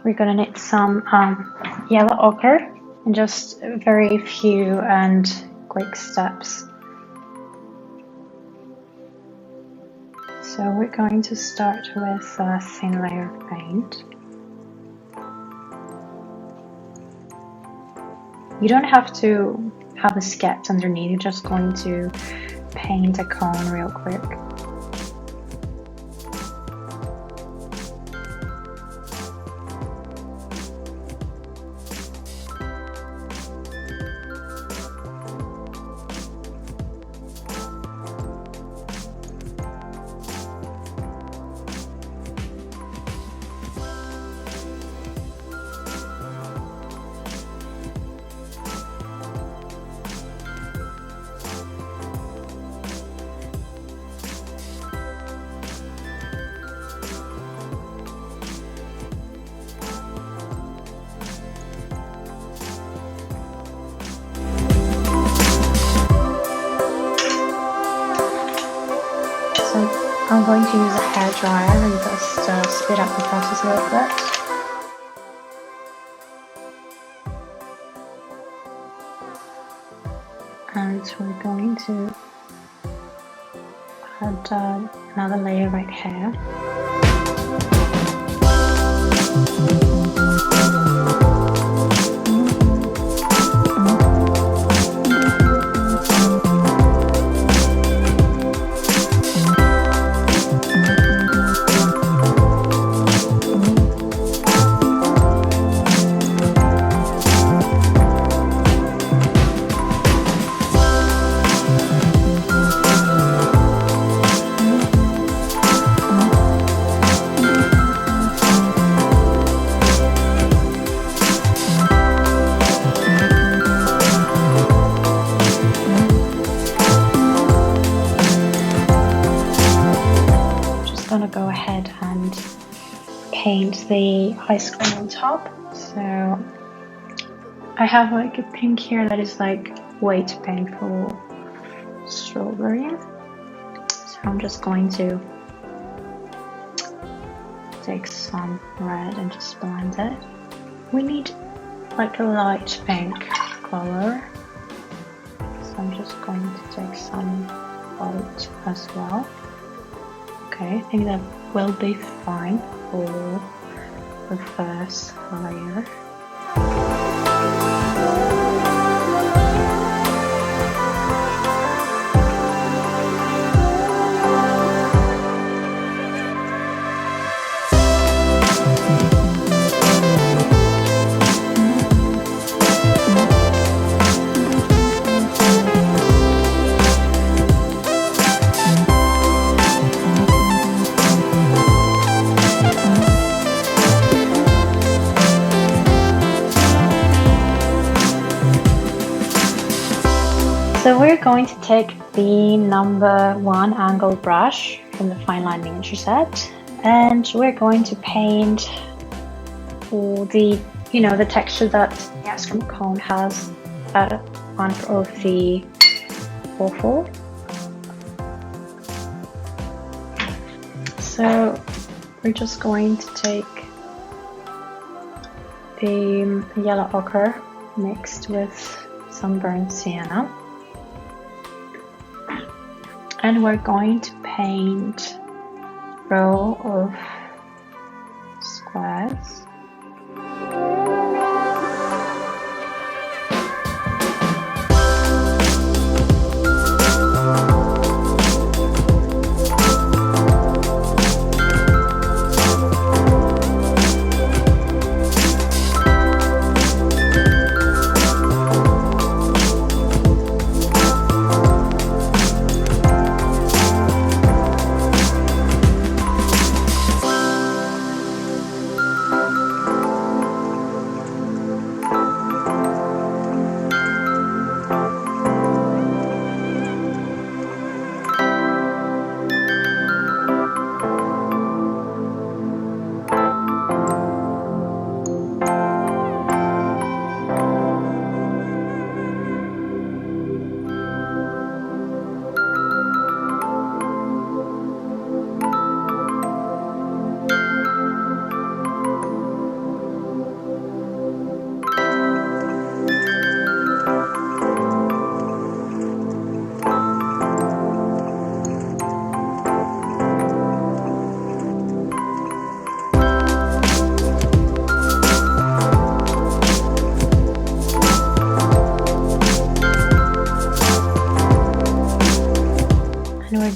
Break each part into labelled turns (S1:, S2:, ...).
S1: we're gonna need some yellow ochre in just very few and quick steps. So we're going to start with a thin layer of paint. You don't have to have a sketch underneath, you're just going to paint a cone real quick. I'm going to use a hairdryer and just speed up the process a little bit. And we're going to add another layer right here. Go ahead and paint the ice cream on top. So I have like a pink here that is like way too pink for strawberry. So I'm just going to take some red and just blend it. We need like a light pink color. So I'm just going to take some white as well. Okay, I think that will be fine for the first layer. So we're going to take the #1 angle brush from the fine line miniature set, and we're going to paint for the, the texture that the ice cream cone has at one of the waffle. So we're just going to take the yellow ochre mixed with some burnt sienna. And we're going to paint a row of squares.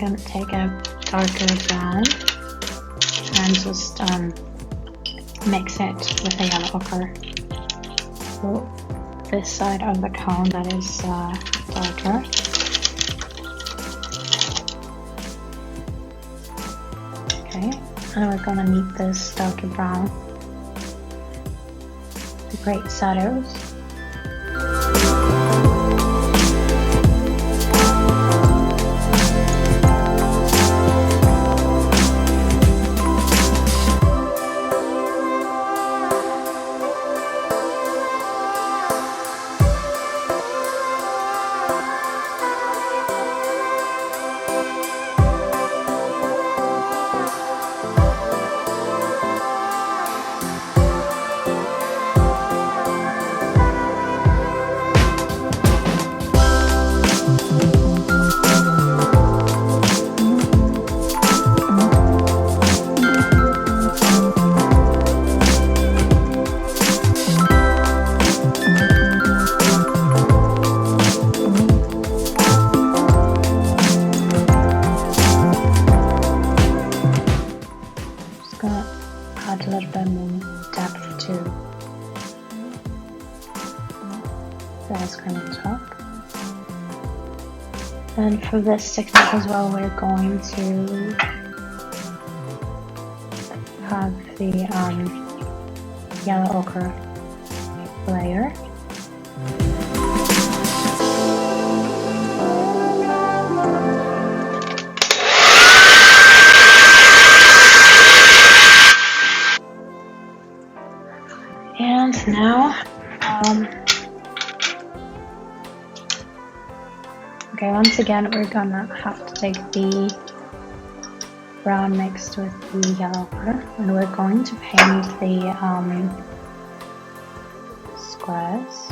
S1: gonna take a darker brown and just mix it with a yellow ochre. So this side of the cone that is darker. Okay, and we're gonna need this darker brown to create shadows. Add a little bit more depth to the ice cream on top. And for this technique as well, we're going to have the yellow ochre layer. And now, okay, once again, we're gonna have to take the brown mixed with the yellow ochre, and we're going to paint the squares.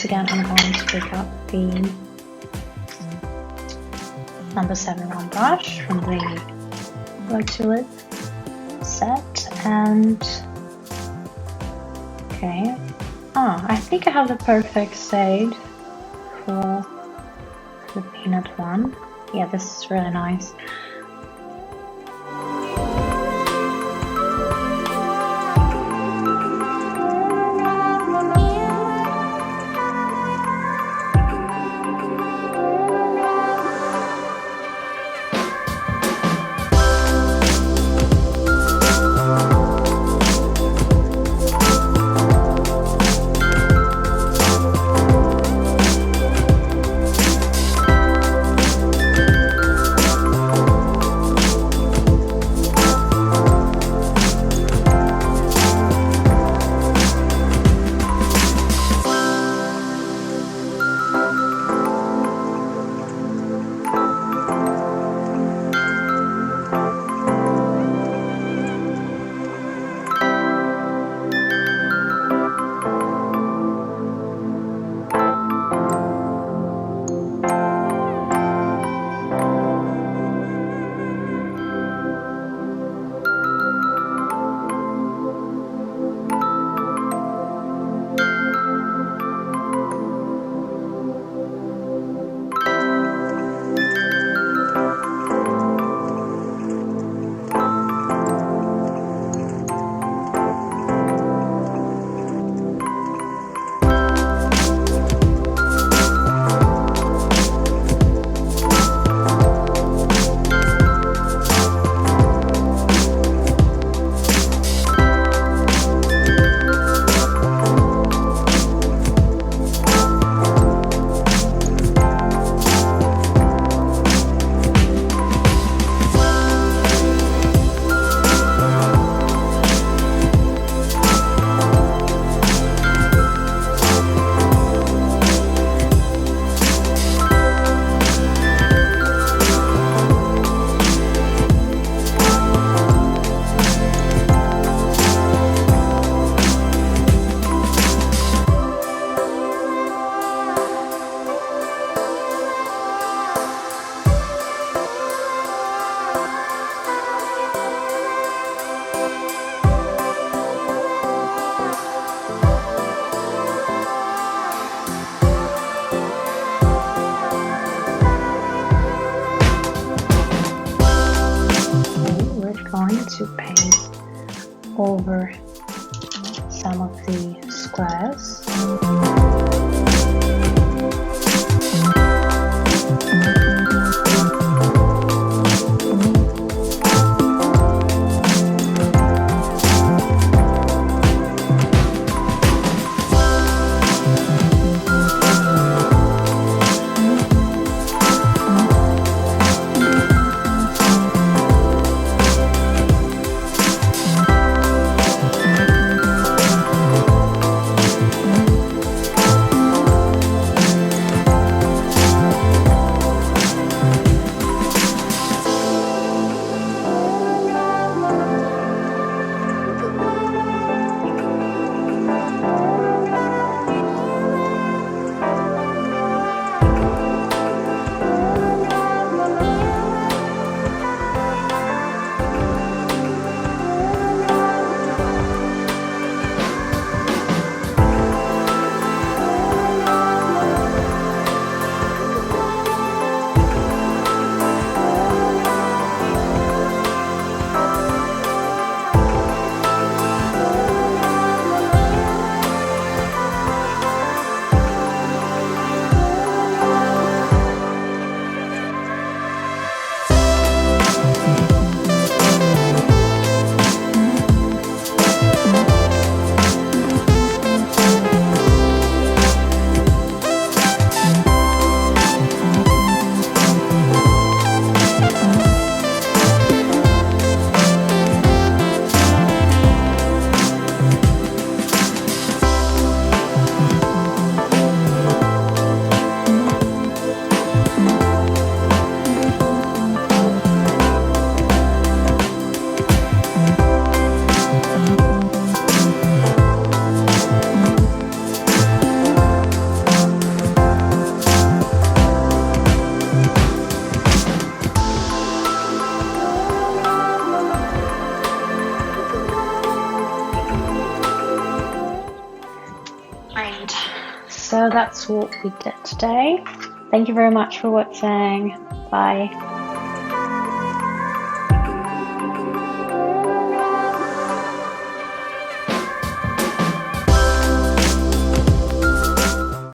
S1: Again, I'm going to pick up the number 71 brush from the Black Tulip set, and okay, I think I have the perfect shade for the peanut one. Yeah, this is really nice. over some of the squares. So that's what we did today. Thank you very much for watching. Bye.